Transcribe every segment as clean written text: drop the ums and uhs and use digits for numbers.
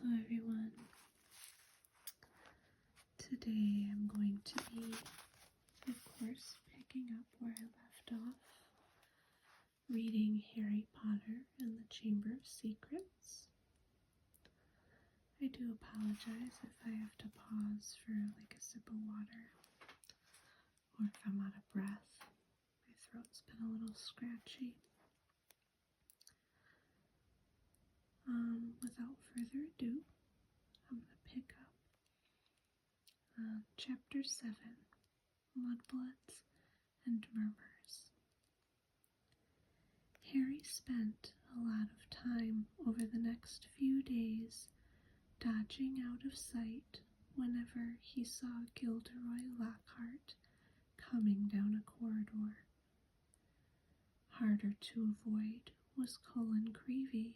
Hello everyone. Today I'm going to be, of course, picking up where I left off, reading Harry Potter and the Chamber of Secrets. I do apologize if I have to pause for like a sip of water, or if I'm out of breath. My throat's been a little scratchy. Without further ado, I'm going to pick up Chapter 7, Mudbloods and Murmurs. Harry spent a lot of time over the next few days dodging out of sight whenever he saw Gilderoy Lockhart coming down a corridor. Harder to avoid was Cullen Creevey,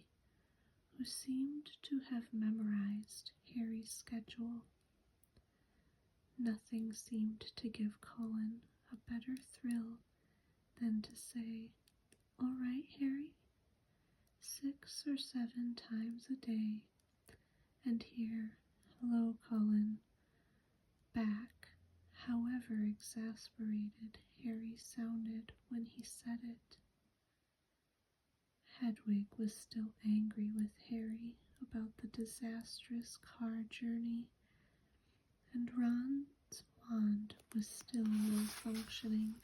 who seemed to have memorized Harry's schedule. Nothing seemed to give Cullen a better thrill than to say, "All right, Harry, 6 or 7 times a day," and hear, "Hello, Cullen," back, however exasperated Harry sounded when he said it. Hedwig was still angry with Harry about the disastrous car journey, and Ron's wand was still malfunctioning,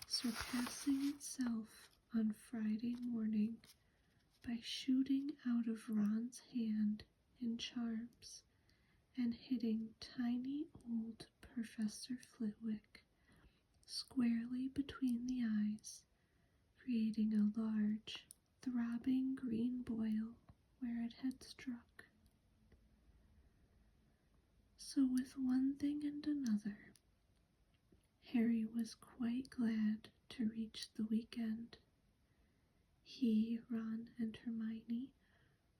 surpassing itself on Friday morning by shooting out of Ron's hand in charms and hitting tiny old Professor Flitwick squarely between the eyes, creating a large, throbbing green boil where it had struck. So with one thing and another, Harry was quite glad to reach the weekend. He, Ron, and Hermione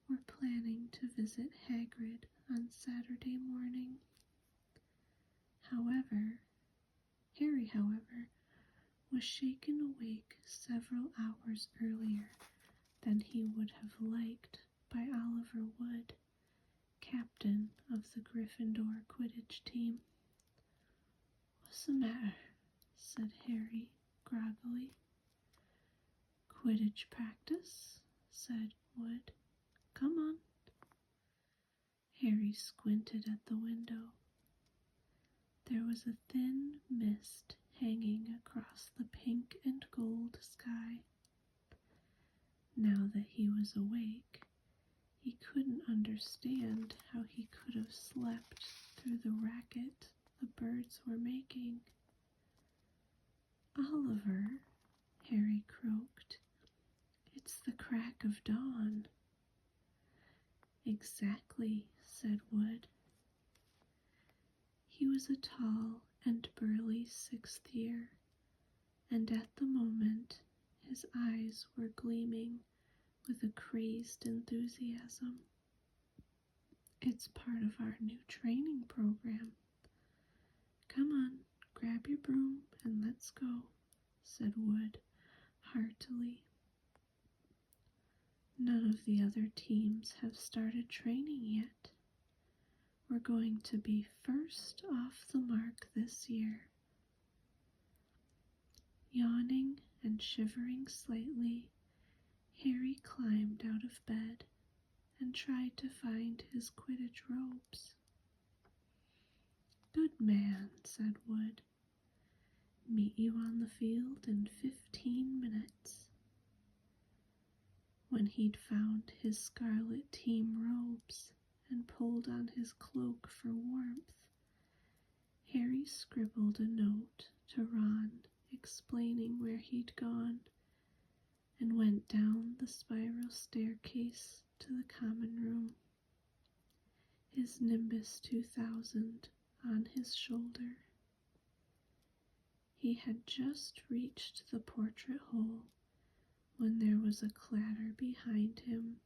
were planning to visit Hagrid on Saturday morning. Harry, was shaken awake several hours earlier than he would have liked by Oliver Wood, captain of the Gryffindor Quidditch team. "What's the matter?" said Harry groggily. "Quidditch practice," said Wood. "Come on." Harry squinted at the window. There was a thin mist hanging across the pink and gold sky. Now that he was awake, he couldn't understand how he could have slept through the racket the birds were making. "Oliver," Harry croaked, "it's the crack of dawn." "Exactly," said Wood. He was a tall and burly 6th year, and at the moment his eyes were gleaming with a crazed enthusiasm. "It's part of our new training program. Come on, grab your broom and let's go," said Wood heartily. "None of the other teams have started training yet. We're going to be first off the mark this year." Yawning and shivering slightly, Harry climbed out of bed and tried to find his Quidditch robes. "Good man," said Wood. "Meet you on the field in 15 minutes. When he'd found his scarlet team robes and pulled on his cloak for warmth, Harry scribbled a note to Ron explaining where he'd gone and went down the spiral staircase to the common room, his Nimbus 2000 on his shoulder. He had just reached the portrait hole when there was a clatter behind him,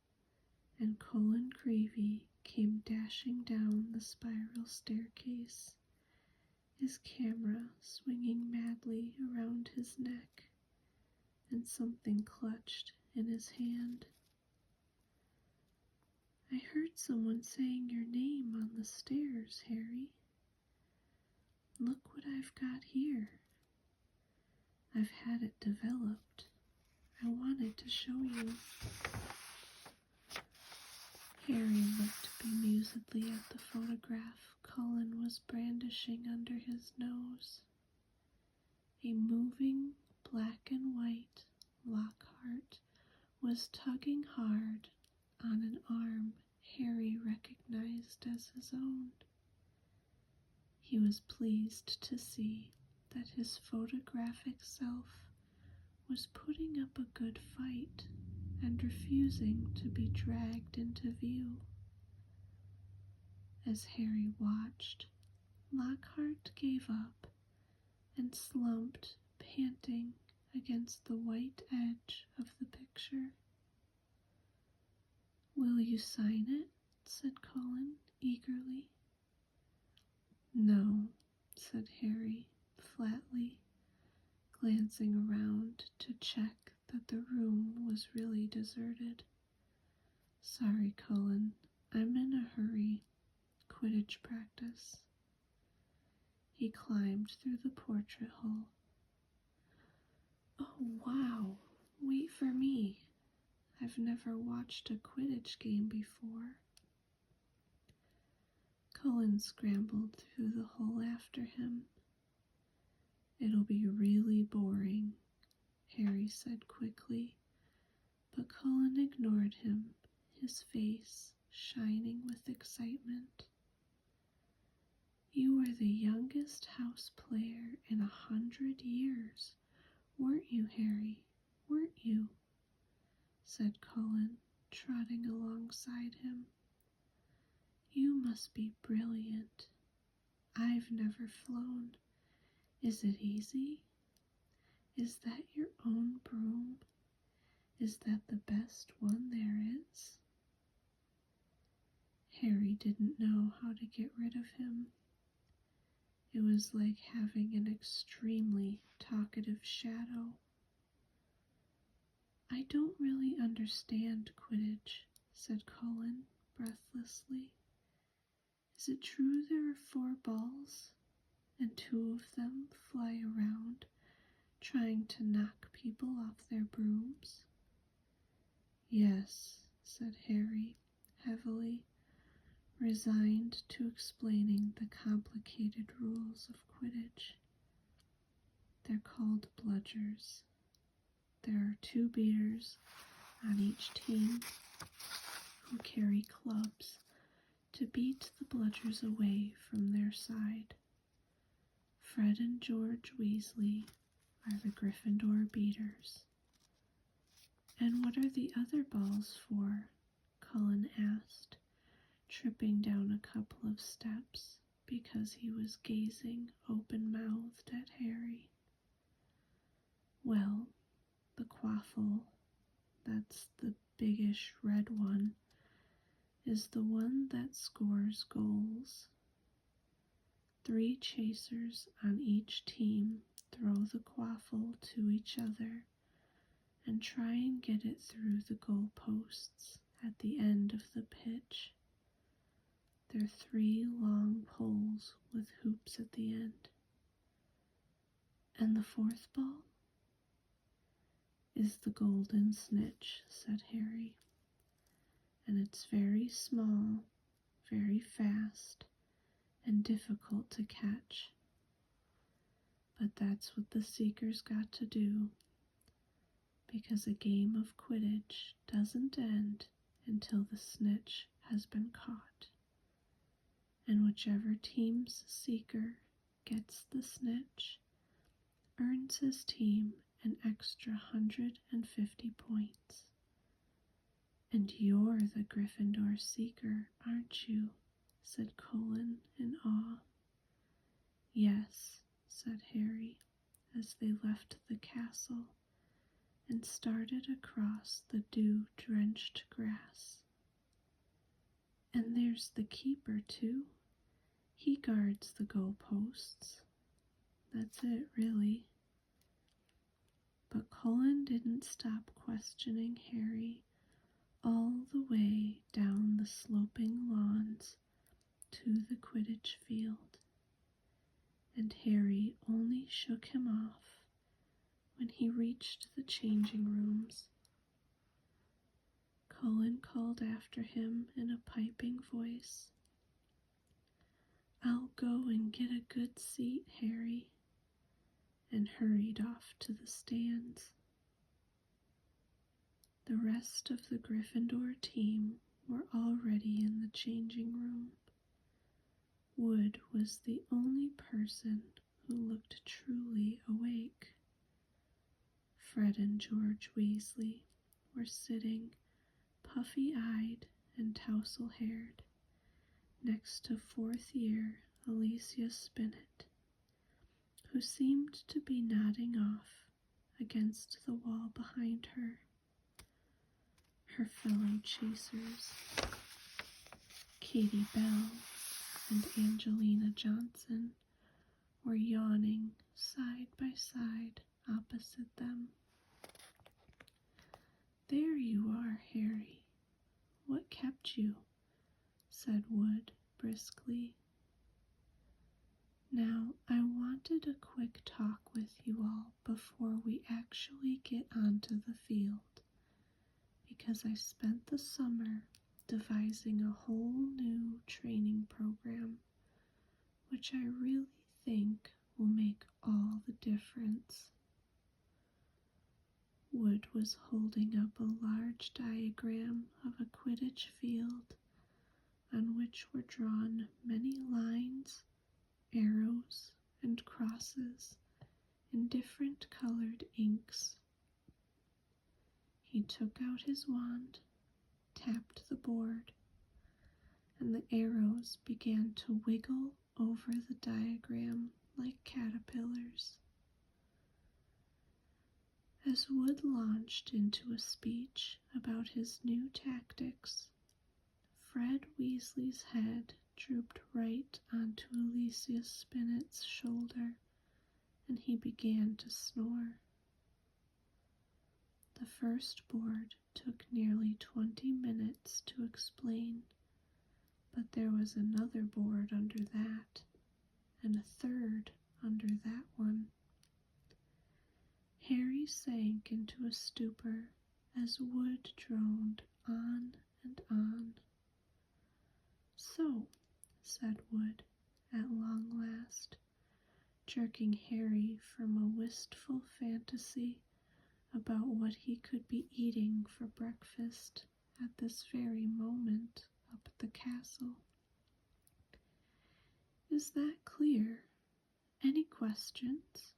and Cullen Creevey came dashing down the spiral staircase, his camera swinging madly around his neck, and something clutched in his hand. "I I heard someone saying your name on the stairs, Harry. Look what I've got here. I've had it developed. I wanted to show you. Harry looked bemusedly at the photograph Cullen was brandishing under his nose. A moving black and white Lockhart was tugging hard on an arm Harry recognized as his own. He was pleased to see that his photographic self was putting up a good fight and refusing to be dragged into view. As Harry watched, Lockhart gave up and slumped, panting against the white edge of the picture. "Will you sign it?" said Cullen eagerly. "No," said Harry flatly, glancing around to check that the room was really deserted. "Sorry, Cullen, I'm in a hurry. Quidditch practice." He climbed through the portrait hole. "Oh, wow! Wait for me. I've never watched a Quidditch game before." Cullen scrambled through the hole after him. "It'll be really boring," Harry said quickly, but Cullen ignored him, his face shining with excitement. "You were the youngest house player in 100 years, weren't you, Harry? Weren't you?" said Cullen, trotting alongside him. "You must be brilliant. I've never flown. Is it easy? Is that your own broom? Is that the best one there is?" Harry didn't know how to get rid of him. It was like having an extremely talkative shadow. "I don't really understand Quidditch," said Cullen breathlessly. "Is it true there are 4 balls, and 2 of them fly around, trying to knock people off their brooms?" "Yes," said Harry, heavily, resigned to explaining the complicated rules of Quidditch. "They're called bludgers. There are 2 beaters on each team who carry clubs to beat the bludgers away from their side. Fred and George Weasley are the Gryffindor beaters." "And what are the other balls for?" Cullen asked, tripping down a couple of steps because he was gazing open-mouthed at Harry. "Well, the quaffle, that's the biggish red one, is the one that scores goals. 3 chasers on each team throw the quaffle to each other and try and get it through the goal posts at the end of the pitch. They're 3 long poles with hoops at the end." "And the 4th ball?" "Is the golden snitch," said Harry. "And it's very small, very fast, and difficult to catch. But that's what the Seekers got to do, because a game of Quidditch doesn't end until the snitch has been caught. And whichever team's Seeker gets the snitch earns his team an extra 150 points. And you're the Gryffindor Seeker, aren't you?" said Cullen in awe. "Yes," said Harry, as they left the castle and started across the dew-drenched grass. "And there's the keeper, too. He guards the goalposts. That's it, really." But Cullen didn't stop questioning Harry all the way down the sloping lawns to the Quidditch field, and Harry only shook him off when he reached the changing rooms. Cullen called after him in a piping voice, "I'll go and get a good seat, Harry," and hurried off to the stands. The rest of the Gryffindor team were already in the changing room. Wood was the only person who looked truly awake. Fred and George Weasley were sitting, puffy-eyed and tousle-haired, next to fourth-year Alicia Spinnet, who seemed to be nodding off against the wall behind her. Her fellow chasers, Katie Bell and Angelina Johnson, were yawning side by side opposite them. "There you are, Harry. What kept you?" said Wood briskly. "Now, I wanted a quick talk with you all before we actually get onto the field, because I spent the summer devising a whole new training program, which I really think will make all the difference." Wood was holding up a large diagram of a Quidditch field on which were drawn many lines, arrows, and crosses in different colored inks. He took out his wand, tapped the board, and the arrows began to wiggle over the diagram like caterpillars. As Wood launched into a speech about his new tactics, Fred Weasley's head drooped right onto Alicia Spinnet's shoulder, and he began to snore. The first board took nearly 20 minutes to explain, but there was another board under that, and a third under that one. Harry sank into a stupor as Wood droned on and on. "So," said Wood, at long last, jerking Harry from a wistful fantasy about what he could be eating for breakfast at this very moment up at the castle. "Is that clear? Any questions?"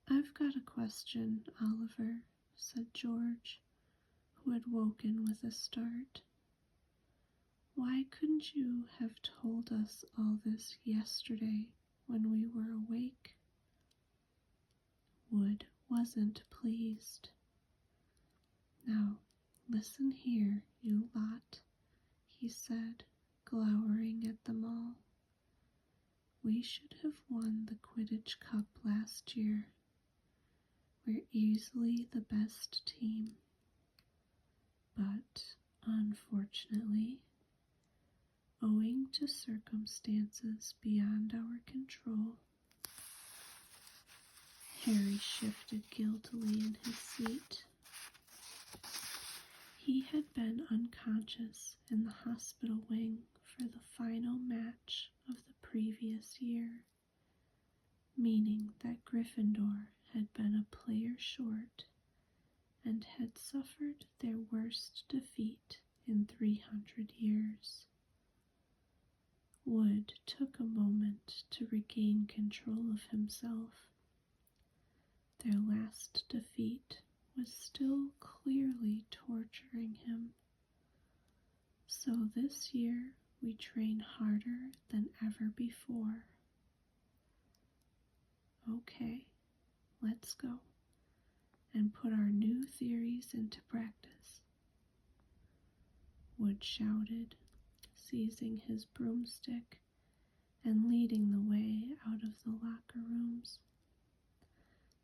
"I've got a question, Oliver," said George, who had woken with a start. "Why couldn't you have told us all this yesterday when we were awake?" Wood wasn't pleased. "Now, listen here, you lot," he said, glowering at them all. "We should have won the Quidditch Cup last year. We're easily the best team. But, unfortunately, owing to circumstances beyond our control," Harry shifted guiltily in his seat. He had been unconscious in the hospital wing for the final match of the previous year, meaning that Gryffindor had been a player short and had suffered their worst defeat in 300 years. Wood took a moment to regain control of himself. Their last defeat was still clearly torturing him. "So this year we train harder than ever before. Okay, let's go and put our new theories into practice," Wood shouted, seizing his broomstick and leading the way out of the locker rooms.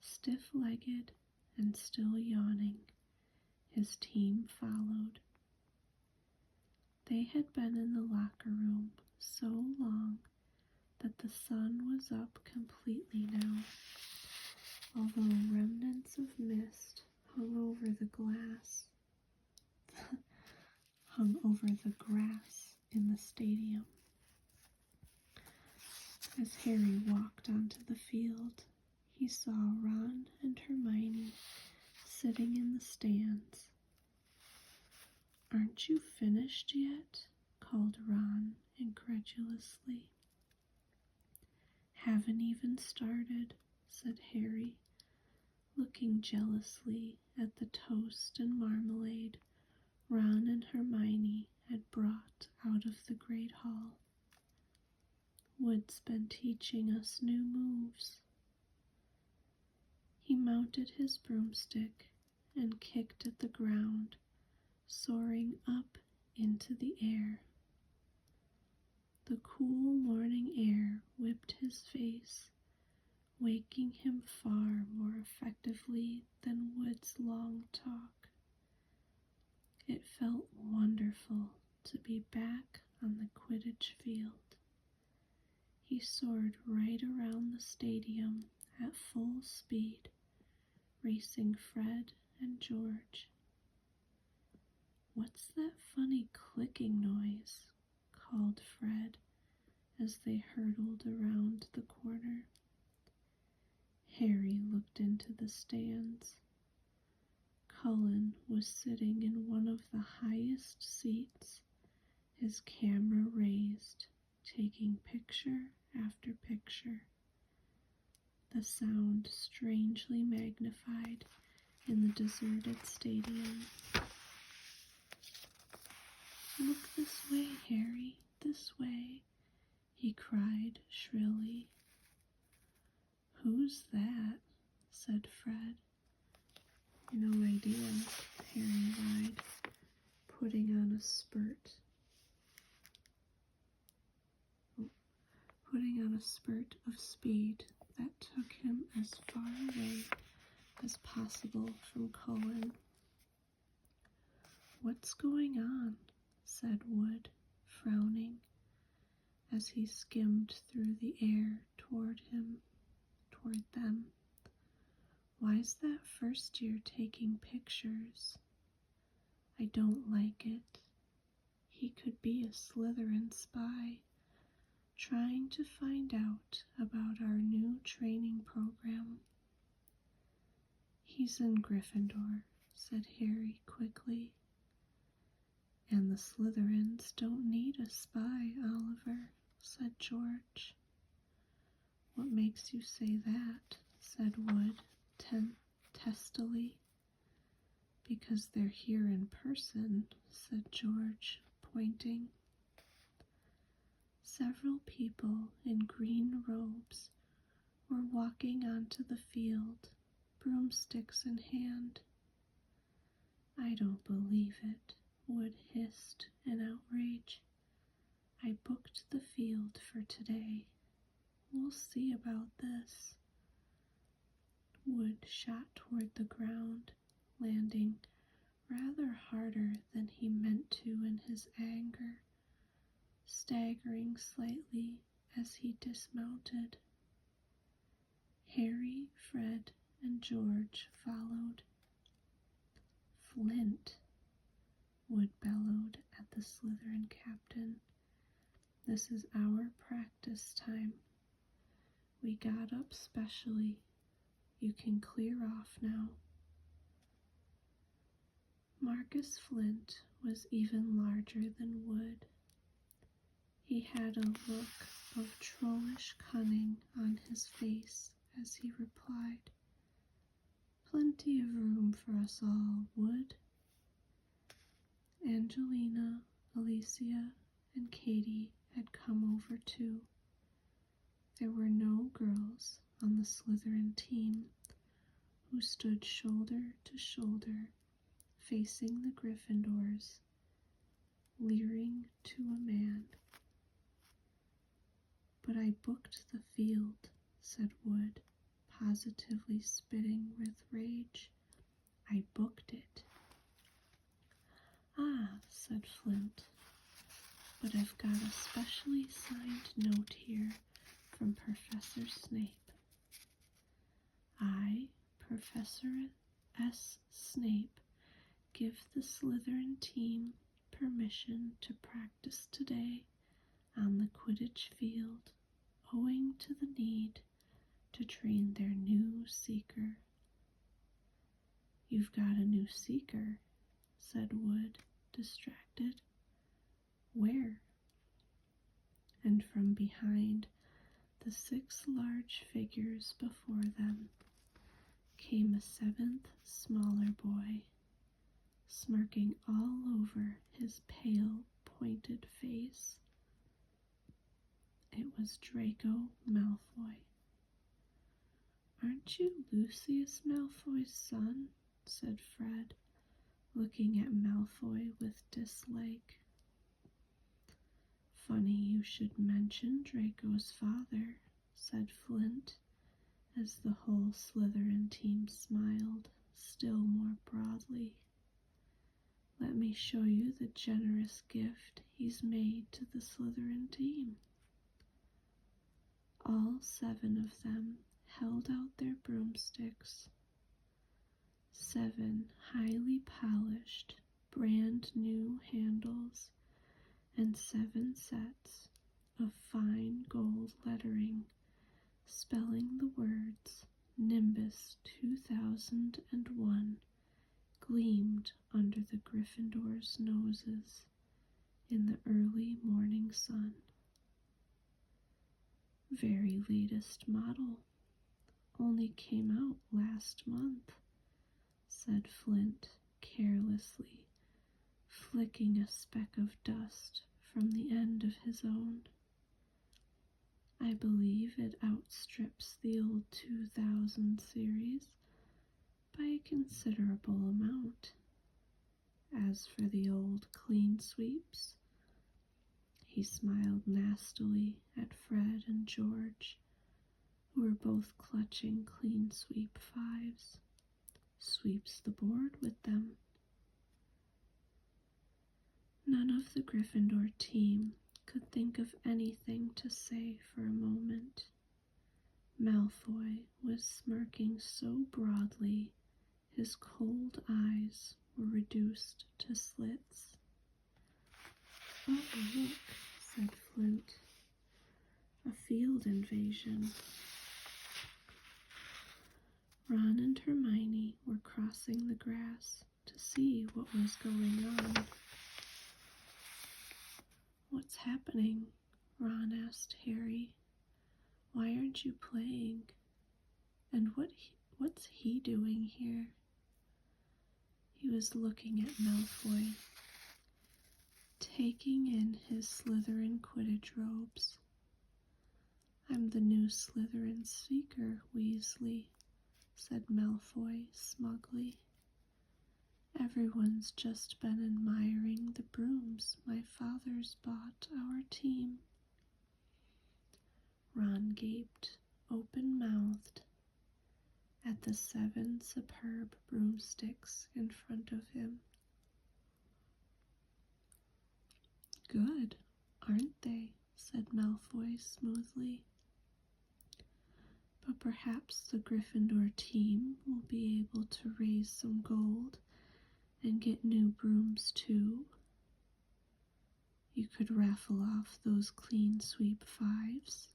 Stiff-legged and still yawning, his team followed. They had been in the locker room so long that the sun was up completely now, although remnants of mist hung over the grass in the stadium. As Harry walked onto the field, he saw Ron and Hermione sitting in the stands. "Aren't you finished yet?" called Ron incredulously. "Haven't even started," said Harry, looking jealously at the toast and marmalade Ron and Hermione had brought out of the Great Hall. "Wood's been teaching us new moves." He mounted his broomstick and kicked at the ground, soaring up into the air. The cool morning air whipped his face, waking him far more effectively than Wood's long talk. It felt wonderful to be back on the Quidditch field. He soared right around the stadium at full speed, racing Fred and George. "What's that funny clicking noise?" called Fred as they hurtled around the corner. Harry looked into the stands. Cullen was sitting in one of the highest seats, his camera raised, taking picture after picture. The sound strangely magnified in the deserted stadium. "Look this way, Harry, this way," he cried shrilly. "Who's that?" said Fred. "No idea," Harry lied, putting on a spurt of speed that took him as far away as possible from Cullen. "What's going on?" said Wood, frowning, as he skimmed through the air toward them. "Why's that first year taking pictures? I don't like it. He could be a Slytherin spy, trying to find out about our new training program." "He's in Gryffindor," said Harry quickly. "And the Slytherins don't need a spy, Oliver," said George. "What makes you say that?" said Wood testily. "Because they're here in person," said George, pointing. Several people in green robes were walking onto the field, broomsticks in hand. "I don't believe it," Wood hissed in outrage. "I booked the field for today. We'll see about this." Wood shot toward the ground, landing rather harder than he meant to in his anger, staggering slightly as he dismounted. Harry, Fred, and George followed. "Flint," Wood bellowed at the Slytherin captain. "This is our practice time. We got up specially. You can clear off now." Marcus Flint was even larger than Wood. He had a look of trollish cunning on his face as he replied, "Plenty of room for us all, Wood." Angelina, Alicia, and Katie had come over too. There were no girls on the Slytherin team who stood shoulder to shoulder facing the Gryffindors, leering to a man. "But I booked the field," said Wood, positively spitting with rage. "I booked it." "Ah," said Flint, but I've got a specially signed note here from Professor Snape. I, Professor S. Snape, give the Slytherin team permission to practice today on the Quidditch field, owing to the need to train their new seeker. You've got a new seeker, said Wood, distracted. Where? And from behind the 6 large figures before them came a 7th, smaller boy, smirking all over his pale, pointed face. It was Draco Malfoy. Aren't you Lucius Malfoy's son? Said Fred, looking at Malfoy with dislike. Funny you should mention Draco's father, said Flint, as the whole Slytherin team smiled, still more broadly. Let me show you the generous gift he's made to the Slytherin team. All 7 of them held out their broomsticks. 7 highly polished, brand new handles, and 7 sets of fine gold lettering spelling the words Nimbus 2001 gleamed under the Gryffindors' noses in the early morning sun. Very latest model. Only came out last month, said Flint carelessly, flicking a speck of dust from the end of his own. I believe it outstrips the old 2000 series by a considerable amount. As for the old clean sweeps, he smiled nastily at Fred and George, who were both clutching clean sweep 5s. Sweeps the board with them. None of the Gryffindor team could think of anything to say for a moment. Malfoy was smirking so broadly his cold eyes were reduced to slits. Oh, look, said Flint. A field invasion. Ron and Hermione were crossing the grass to see what was going on. What's happening? Ron asked Harry. Why aren't you playing? And what's he doing here? He was looking at Malfoy, taking in his Slytherin Quidditch robes. I'm the new Slytherin seeker, Weasley, said Malfoy smugly. Everyone's just been admiring the brooms my father's bought our team. Ron gaped, open-mouthed, at the 7 superb broomsticks in front of him. Good, aren't they? Said Malfoy smoothly. But perhaps the Gryffindor team will be able to raise some gold and get new brooms too. You could raffle off those clean sweep 5s.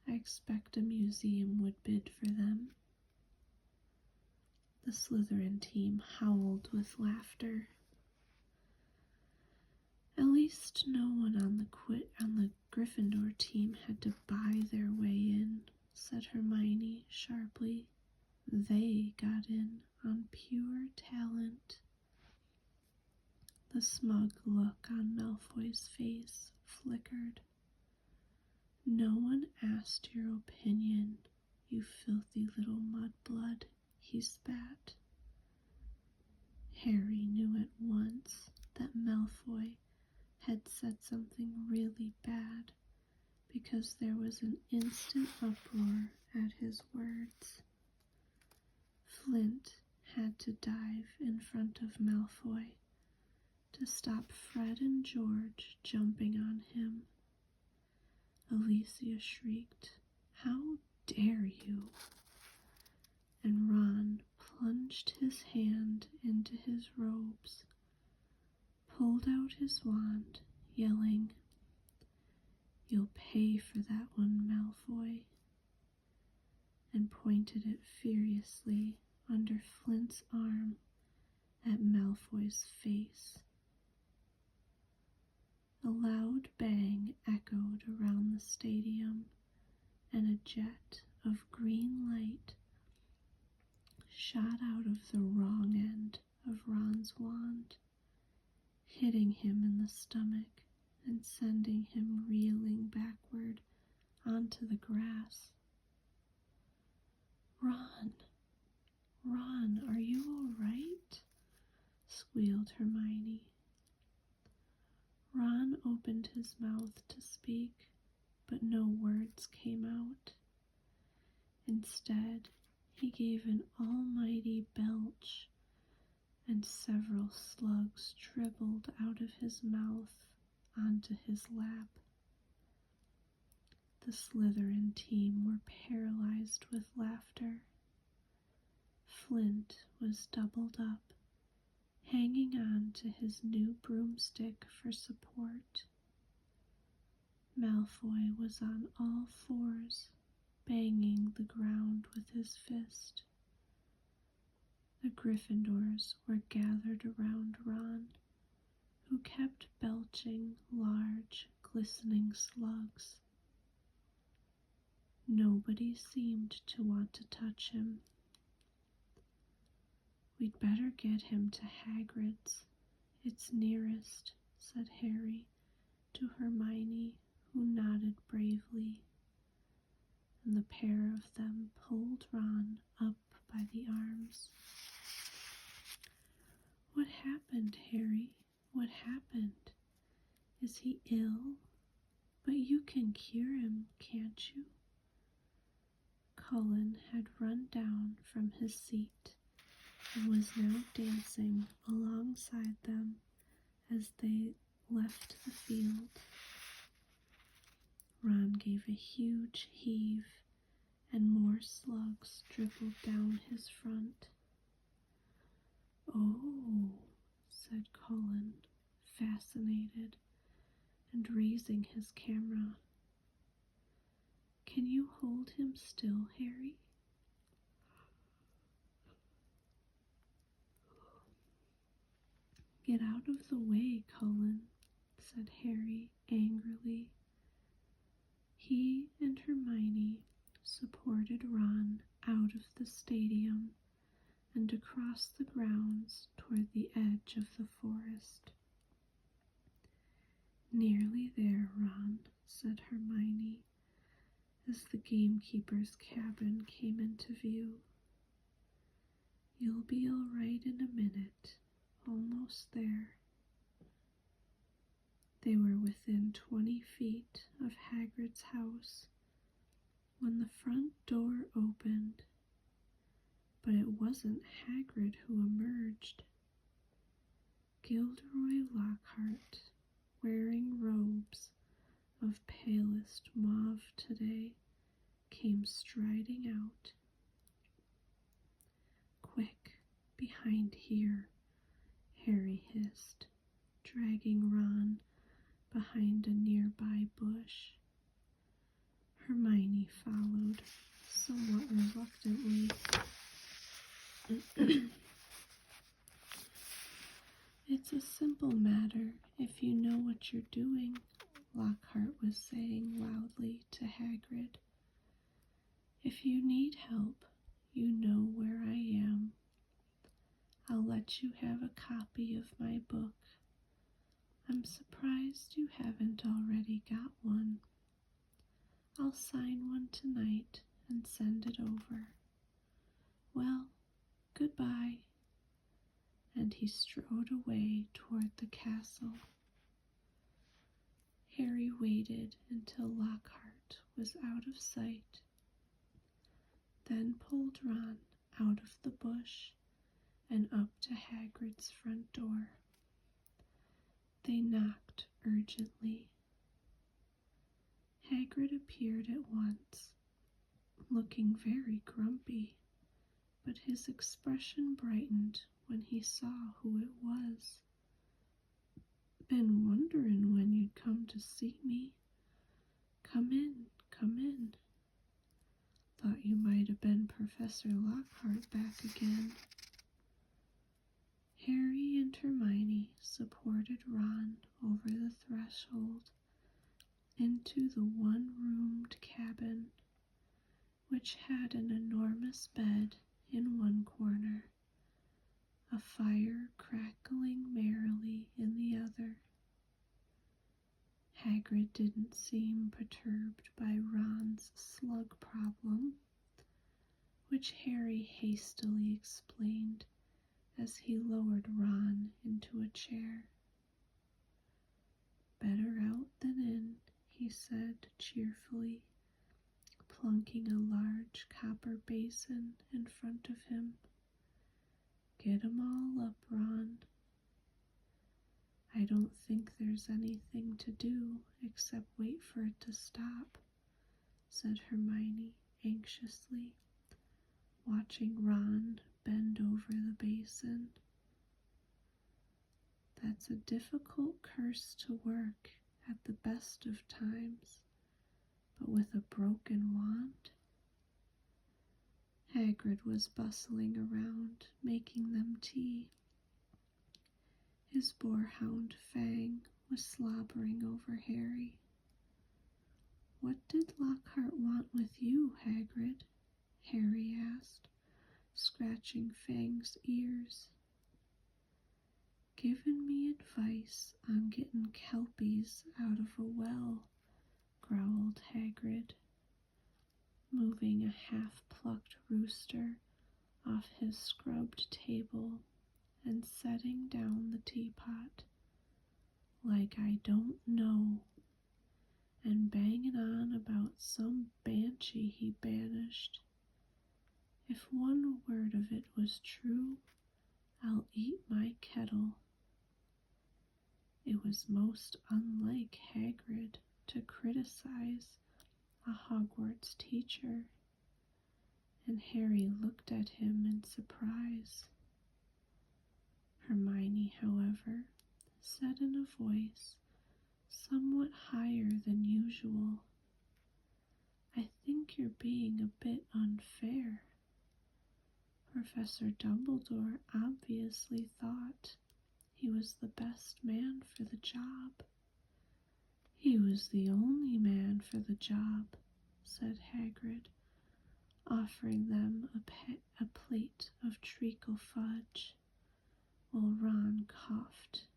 I expect a museum would bid for them. The Slytherin team howled with laughter. At least no one on the Gryffindor team had to buy their way in, said Hermione sharply. They got in on pure talent. The smug look on Malfoy's face flickered. No one asked your opinion, you filthy little mudblood, he spat. Harry knew at once that Malfoy had said something really bad, because there was an instant uproar at his words. Flint had to dive in front of Malfoy to stop Fred and George jumping on him. Alicia shrieked, "How dare you!" And Ron plunged his hand into his robes, pulled out his wand, yelling, "You'll pay for that one, Malfoy," and pointed it furiously under Flint's arm at Malfoy's face. A loud bang echoed around the stadium, and a jet of green light shot out of the wrong end of Ron's wand, hitting him in the stomach and sending him reeling backward onto the grass. "Ron, Ron, are you all right?" squealed Hermione. Ron opened his mouth to speak, but no words came out. Instead, he gave an almighty belch, and several slugs dribbled out of his mouth onto his lap. The Slytherin team were paralyzed with laughter. Flint was doubled up, hanging on to his new broomstick for support. Malfoy was on all fours, banging the ground with his fist. The Gryffindors were gathered around Ron, who kept belching large, glistening slugs. Nobody seemed to want to touch him. "We'd better get him to Hagrid's. It's nearest," said Harry to Hermione, who nodded bravely, and the pair of them pulled Ron up by the arms. "What happened, Harry? What happened? Is he ill? But you can cure him, can't you?" Cullen had run down from his seat and was now dancing alongside them as they left the field. Ron gave a huge heave, and more slugs dribbled down his front. "Oh," said Cullen, fascinated, and raising his camera. "Can you hold him still, Harry?" "Get out of the way, Cullen," said Harry angrily. He and Hermione supported Ron out of the stadium and across the grounds toward the edge of the forest. "Nearly there, Ron," said Hermione, as the gamekeeper's cabin came into view. "You'll be all right in a minute. Almost there." They were within 20 feet of Hagrid's house when the front door opened, but it wasn't Hagrid who emerged. Gilderoy Lockhart, wearing robes of palest mauve today, came striding out. "Quick, behind here," Harry hissed, dragging Ron behind a nearby bush. Hermione followed, somewhat reluctantly. "It's a simple matter if you know what you're doing," Lockhart was saying loudly to Hagrid. "If you need help, you know where I am. I'll let you have a copy of my book. I'm surprised you haven't already got one. I'll sign one tonight and send it over. Well, goodbye." And he strode away toward the castle. Harry waited until Lockhart was out of sight, then pulled Ron out of the bush and up to Hagrid's front door. They knocked urgently. Hagrid appeared at once, looking very grumpy, but his expression brightened when he saw who it was. "Been wondering when you'd come to see me. Come in, come in. Thought you might have been Professor Lockhart back again." Harry and Hermione supported Ron over the threshold into the one-roomed cabin, which had an enormous bed in one corner, a fire crackling merrily in the other. Hagrid didn't seem perturbed by Ron's slug problem, which Harry hastily explained as he lowered Ron into a chair. "Better out than in," he said cheerfully, plunking a large copper basin in front of him. "Get 'em all up, Ron." "I don't think there's anything to do except wait for it to stop," said Hermione anxiously, watching Ron bend over the basin. "That's a difficult curse to work at the best of times, but with a broken wand." Hagrid was bustling around, making them tea. His boarhound Fang was slobbering over Harry. "What did Lockhart want with you, Hagrid?" Harry asked, scratching Fang's ears. "Giving me advice on getting kelpies out of a well," growled Hagrid, moving a half-plucked rooster off his scrubbed table and setting down the teapot. "Like I don't know," and banging on about some banshee he banished. "If one word of it was true, I'll eat my kettle." It was most unlike Hagrid to criticize a Hogwarts teacher, and Harry looked at him in surprise. Hermione, however, said in a voice somewhat higher than usual, "I think you're being a bit unfair. Professor Dumbledore obviously thought he was the best man for the job." "He was the only man for the job," said Hagrid, offering them a plate of treacle fudge, while Ron coughed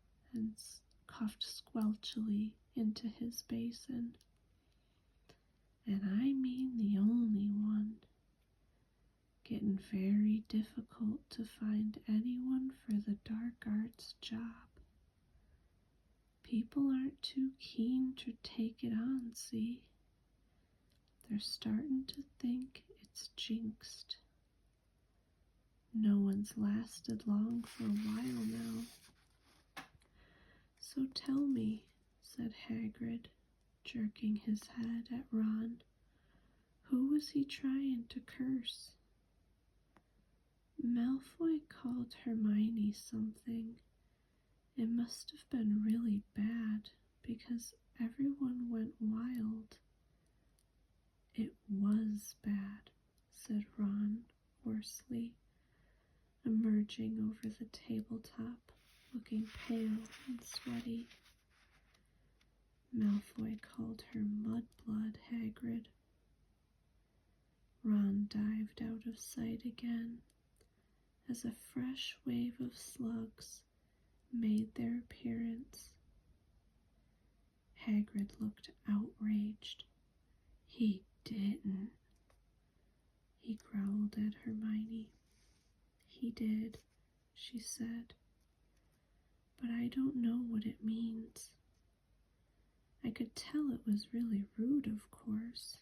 squelchily into his basin. "And I mean the only one. Getting very difficult to find anyone for the dark arts job. People aren't too keen to take it on, see? They're starting to think it's jinxed. No one's lasted long for a while now." "So tell me," said Hagrid, jerking his head at Ron, "who was he trying to curse?" "Malfoy called Hermione something. It must have been really bad, because everyone went wild." "It was bad," said Ron hoarsely, emerging over the tabletop, looking pale and sweaty. "Malfoy called her Mudblood, Hagrid." Ron dived out of sight again as a fresh wave of slugs made their appearance. Hagrid looked outraged. "He didn't," he growled at Hermione. "He did," she said, "but I don't know what it means. I could tell it was really rude, of course."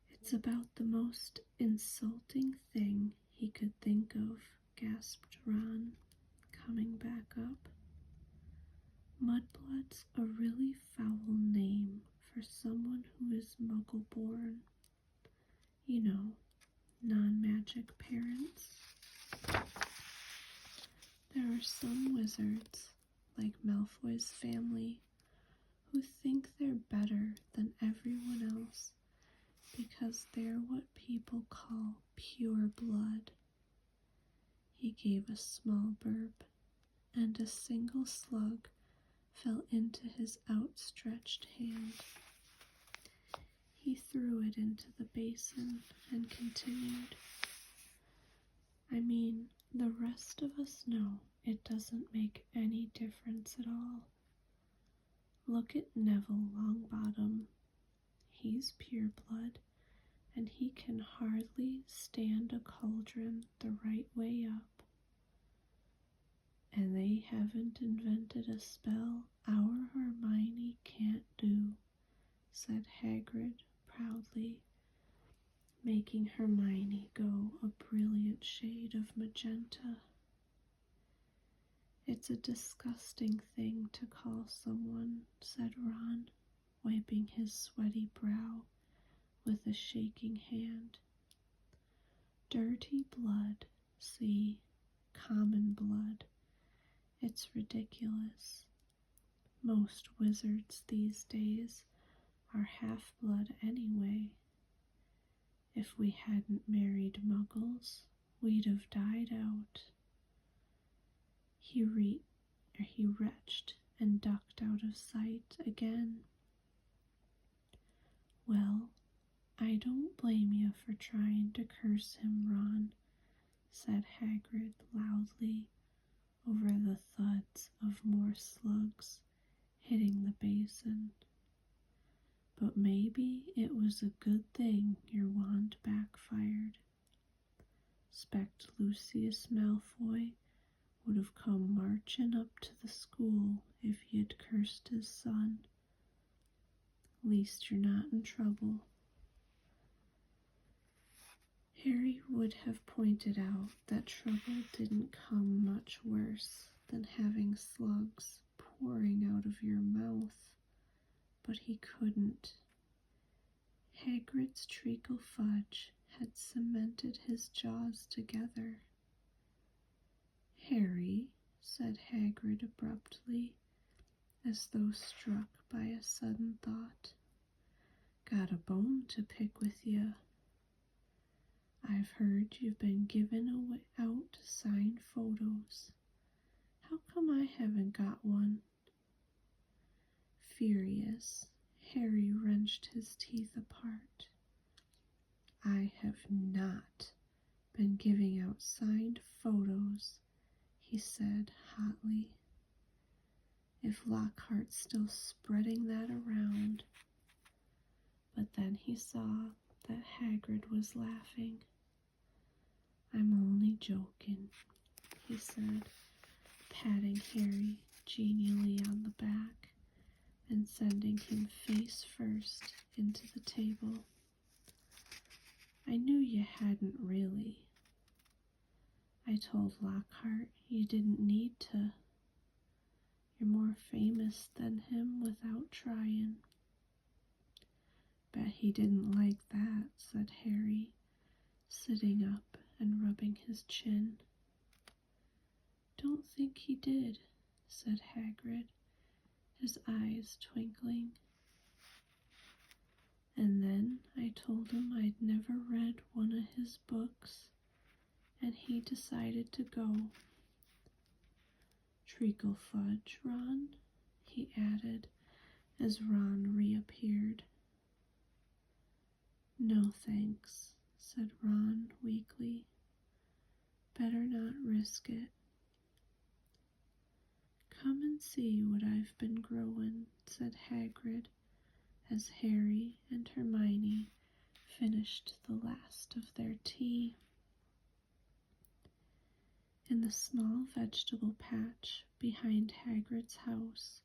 "It's about the most insulting thing he could think of," gasped Ron, coming back up. Mudblood's a really foul name for someone who is muggle-born. You know, non-magic parents. There are some wizards, like Malfoy's family, who think they're better than everyone else because they're what people call pure blood. He gave a small burp, and a single slug fell into his outstretched hand. He threw it into the basin and continued. I mean, the rest of us know it doesn't make any difference at all. Look at Neville Longbottom. He's pure blood, and he can hardly stand a cauldron the right way up. And they haven't invented a spell our Hermione can't do, said Hagrid proudly, making Hermione go a brilliant shade of magenta. It's a disgusting thing to call someone, said Ron, wiping his sweaty brow with a shaking hand. Dirty blood, see, common blood. It's ridiculous. Most wizards these days are half-blood anyway. If we hadn't married muggles, we'd have died out. He retched and ducked out of sight again. Well, I don't blame you for trying to curse him, Ron, said Hagrid loudly over the thuds of more slugs hitting the basin. But maybe it was a good thing your wand backfired. Spect Lucius Malfoy would have come marching up to the school if you'd cursed his son. Least you're not in trouble. Harry would have pointed out that trouble didn't come much worse than having slugs pouring out of your mouth, but he couldn't. Hagrid's treacle fudge had cemented his jaws together. Harry, said Hagrid abruptly, as though struck by a sudden thought, got a bone to pick with you. I've heard you've been giving out signed photos. How come I haven't got one? Furious, Harry wrenched his teeth apart. I have not been giving out signed photos, he said hotly. If Lockhart's still spreading that around. But then he saw that Hagrid was laughing. I'm only joking, he said, patting Harry genially on the back and sending him face first into the table. I knew you hadn't really. I told Lockhart you didn't need to. You're more famous than him without trying. Bet he didn't like that, said Harry, sitting up and rubbing his chin. Don't think he did, said Hagrid, his eyes twinkling. And then I told him I'd never read one of his books, and he decided to go. Treacle fudge, Ron, he added as Ron reappeared. No thanks, said Ron weakly. Better not risk it. Come and see what I've been growing, said Hagrid, as Harry and Hermione finished the last of their tea. In the small vegetable patch behind Hagrid's house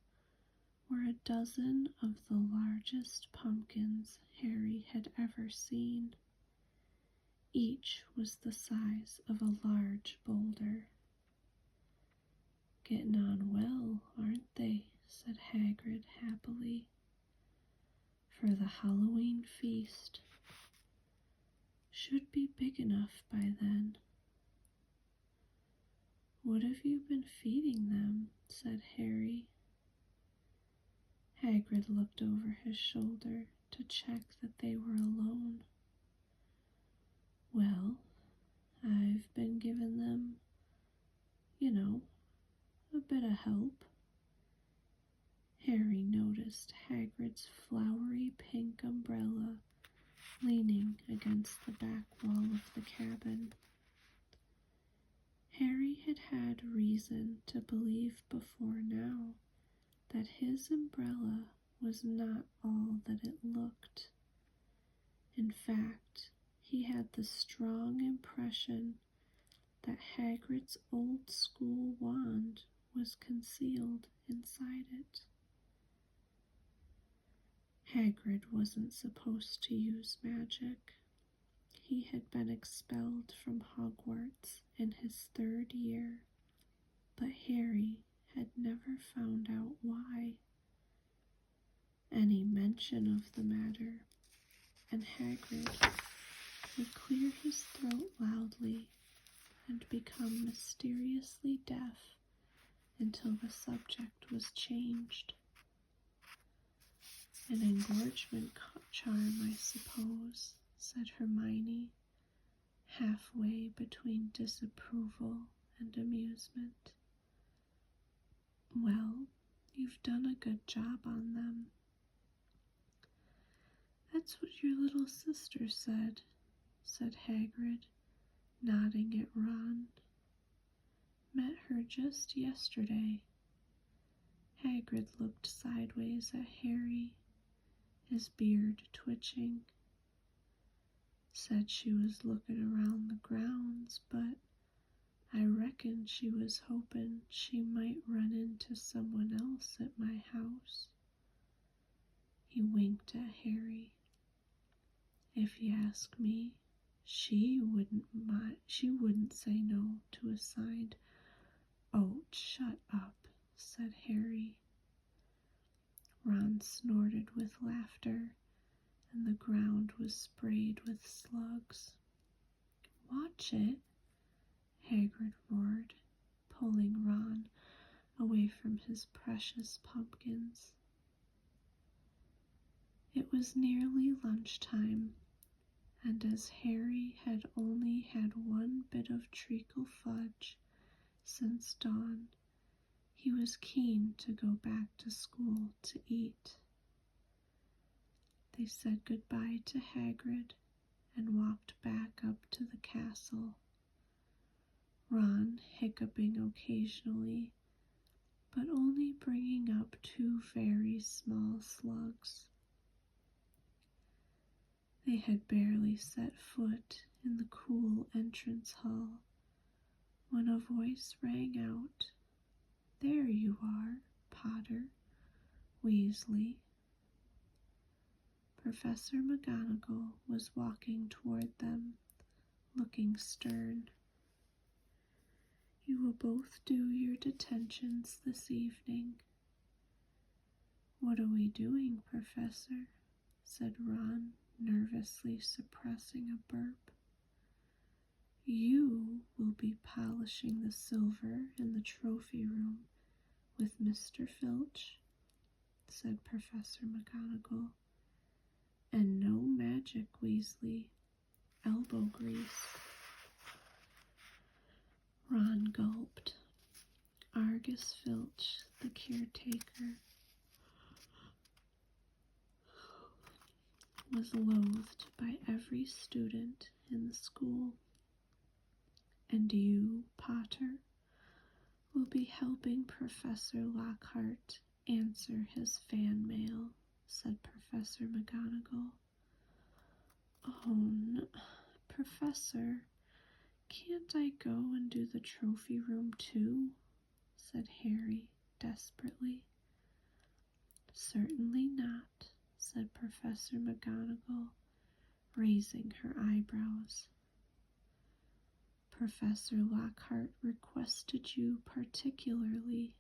were a dozen of the largest pumpkins Harry had ever seen. Each was the size of a large boulder. getting on well, aren't they? Said Hagrid happily. For the Halloween feast. Should be big enough by then. What have you been feeding them? Said Harry. Hagrid looked over his shoulder to check that they were alone. Well, I've been giving them, a bit of help. Harry noticed Hagrid's flowery pink umbrella leaning against the back wall of the cabin. Harry had had reason to believe before now that his umbrella was not all that it looked. In fact, he had the strong impression that Hagrid's old school wand was concealed inside it. Hagrid wasn't supposed to use magic. He had been expelled from Hogwarts in his 3rd year, but Harry had never found out why. Any mention of the matter, and Hagrid would clear his throat loudly and become mysteriously deaf until the subject was changed. An engorgement charm, I suppose, said Hermione, halfway between disapproval and amusement. Well, you've done a good job on them. That's what your little sister said Hagrid, nodding at Ron. Met her just yesterday. Hagrid looked sideways at Harry, his beard twitching. Said she was looking around the grounds, but I reckon she was hoping she might run into someone else at my house. He winked at Harry. If you ask me, she wouldn't say no to a signed. Oh, shut up, said Harry. Ron snorted with laughter, and the ground was sprayed with slugs. Watch it, Hagrid roared, pulling Ron away from his precious pumpkins. It was nearly lunchtime, and as Harry had only had one bit of treacle fudge since dawn, he was keen to go back to school to eat. They said goodbye to Hagrid and walked back up to the castle, Ron hiccuping occasionally, but only bringing up 2 very small slugs. They had barely set foot in the cool entrance hall when a voice rang out, There you are, Potter, Weasley. Professor McGonagall was walking toward them, looking stern. You will both do your detentions this evening. What are we doing, Professor? Said Ron, nervously suppressing a burp. You will be polishing the silver in the trophy room with Mr. Filch, said Professor McGonagall. And no magic, Weasley. Elbow grease. Ron gulped. Argus Filch, the caretaker, was loathed by every student in the school. And you, Potter, will be helping Professor Lockhart answer his fan mail, said Professor McGonagall. Oh, no, Professor, can't I go and do the trophy room too? Said Harry desperately. Certainly not, said Professor McGonagall, raising her eyebrows. Professor Lockhart requested you particularly.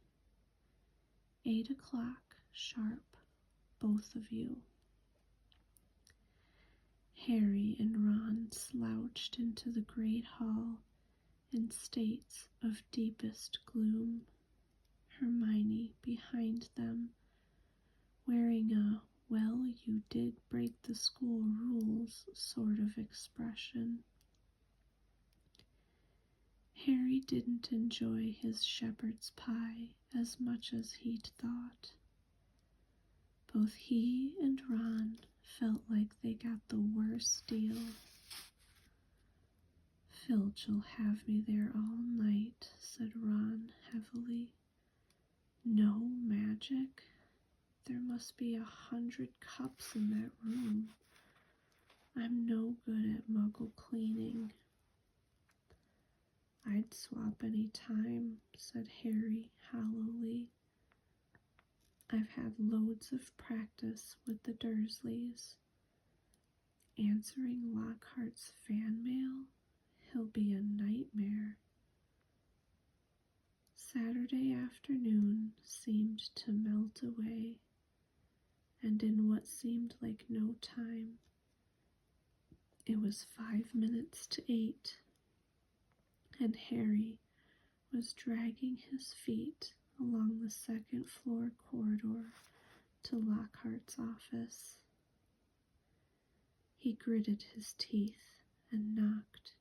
8 o'clock sharp, both of you. Harry and Ron slouched into the great hall in states of deepest gloom, Hermione behind them, wearing a "well, you did break the school rules" sort of expression. Harry didn't enjoy his shepherd's pie as much as he'd thought. Both he and Ron felt like they got the worst deal. "Filch'll have me there all night," said Ron heavily. "No magic? There must be 100 cups in that room. I'm no good at muggle cleaning." "I'd swap any time," said Harry hollowly. "I've had loads of practice with the Dursleys. Answering Lockhart's fan mail? He'll be a nightmare." Saturday afternoon seemed to melt away, and in what seemed like no time, it was 5 minutes to 8, and Harry was dragging his feet along the second-floor corridor to Lockhart's office. He gritted his teeth and knocked.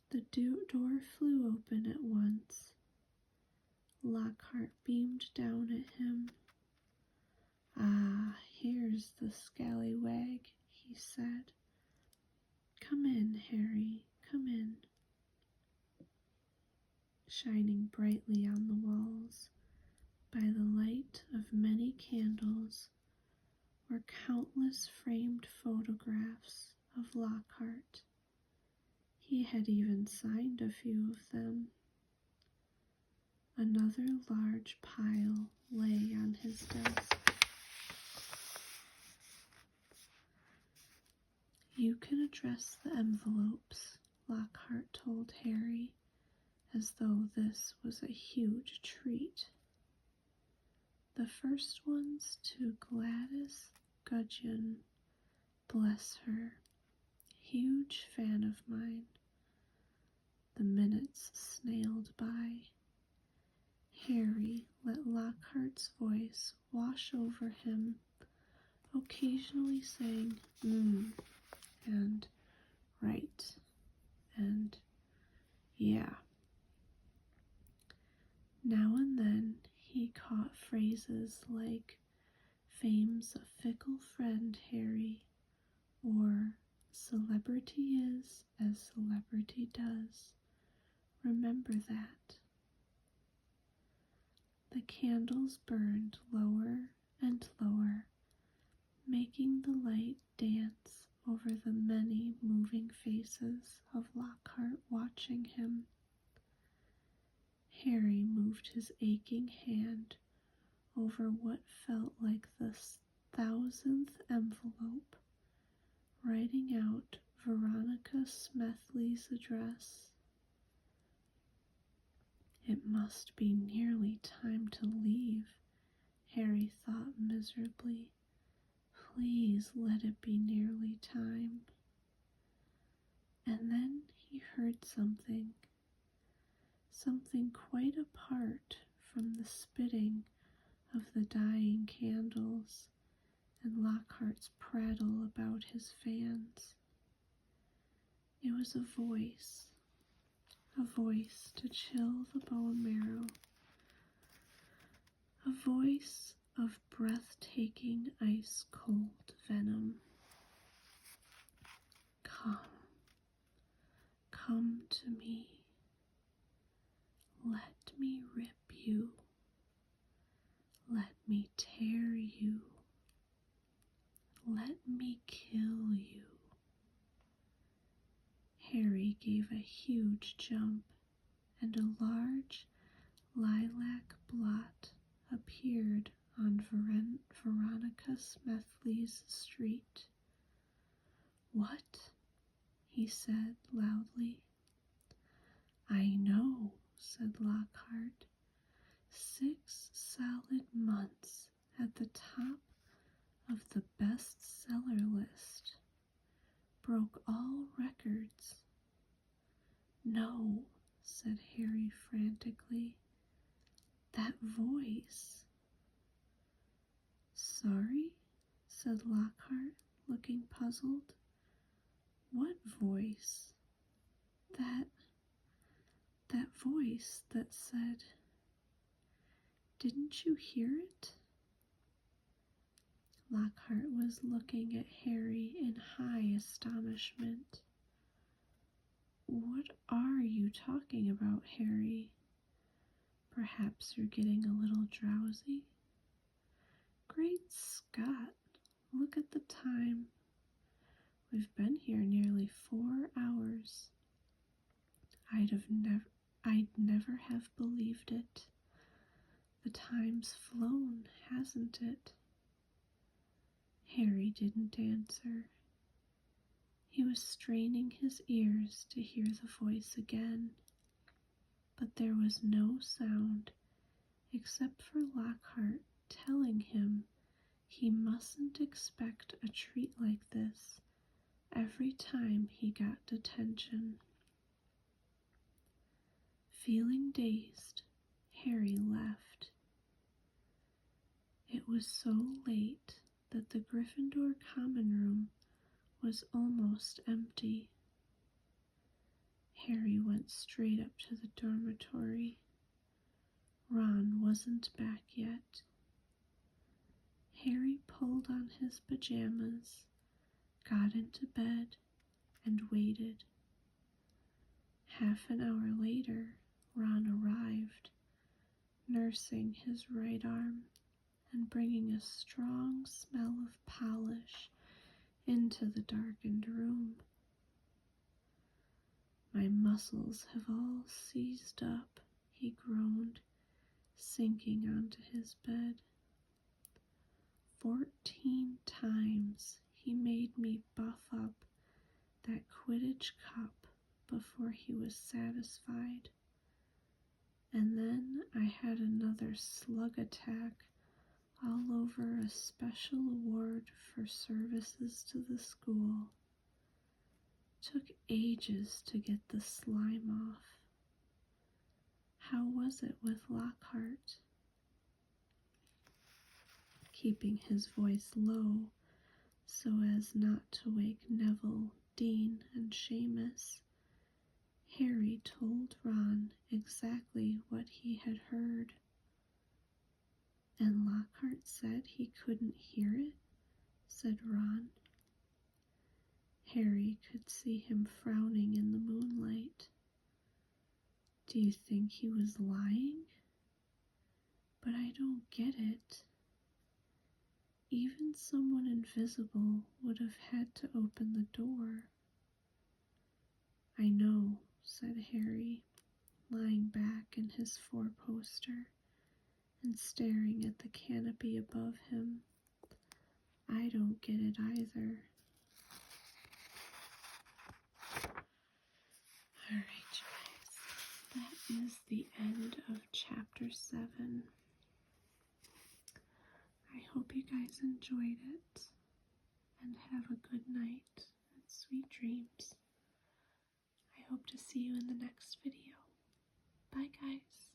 The door flew open at once. Lockhart beamed down at him. "Ah, here's the scallywag," he said. "Come in, Harry, come in." Shining brightly on the walls, by the light of many candles, were countless framed photographs of Lockhart. He had even signed a few of them. Another large pile lay on his desk. "You can address the envelopes," Lockhart told Harry, as though this was a huge treat. "The first one's to Gladys Gudgeon, bless her. Huge fan of mine." The minutes snailed by. Harry let Lockhart's voice wash over him, occasionally saying and "right" and "yeah." Now and then he caught phrases like "fame's a fickle friend, Harry," or "celebrity is as celebrity does. Remember that." The candles burned lower and lower, making the light dance over the many moving faces of Lockhart watching him. Harry moved his aching hand over what felt like the 1,000th envelope, writing out Veronica Smethly's address. It must be nearly time to leave, Harry thought miserably. Please let it be nearly time. And then he heard something quite apart from the spitting of the dying candles and Lockhart's prattle about his fans. It was a voice to chill the bone marrow, a voice of breathtaking ice-cold venom. Come to me. Let me rip you. Let me tear you. Let me kill you." Harry gave a huge jump, and a large lilac blot appeared on Veronica Smethly's street. "What?" he said loudly. frantically. That voice. Sorry? Said Lockhart, looking puzzled. What voice? That voice that said, didn't you hear it? Lockhart was looking at Harry in high astonishment. What are you talking about, Harry? Perhaps you're getting a little drowsy? Great Scott, look at the time. We've been here nearly 4 hours. I'd never have believed it. The time's flown, hasn't it? Harry didn't answer. He was straining his ears to hear the voice again, but there was no sound except for Lockhart telling him he mustn't expect a treat like this every time he got detention. Feeling dazed, Harry left. It was so late that the Gryffindor common room was almost empty. Harry went straight up to the dormitory. Ron wasn't back yet. Harry pulled on his pajamas, got into bed, and waited. Half an hour later, Ron arrived, nursing his right arm and bringing a strong smell of polish into the darkened room. My muscles have all seized up, he groaned, sinking onto his bed. 14 times he made me buff up that Quidditch cup before he was satisfied. And then I had another slug attack all over a special award for services to the school. Took ages to get the slime off. How was it with Lockhart? Keeping his voice low so as not to wake Neville, Dean, and Seamus, Harry told Ron exactly what he had heard. And Lockhart said he couldn't hear it, said Ron. Harry could see him frowning in the moonlight. Do you think he was lying? But I don't get it. Even someone invisible would have had to open the door. I know, said Harry, lying back in his four-poster and staring at the canopy above him. I don't get it either. Alright, you guys, that is the end of chapter 7. I hope you guys enjoyed it, and have a good night and sweet dreams. I hope to see you in the next video. Bye, guys.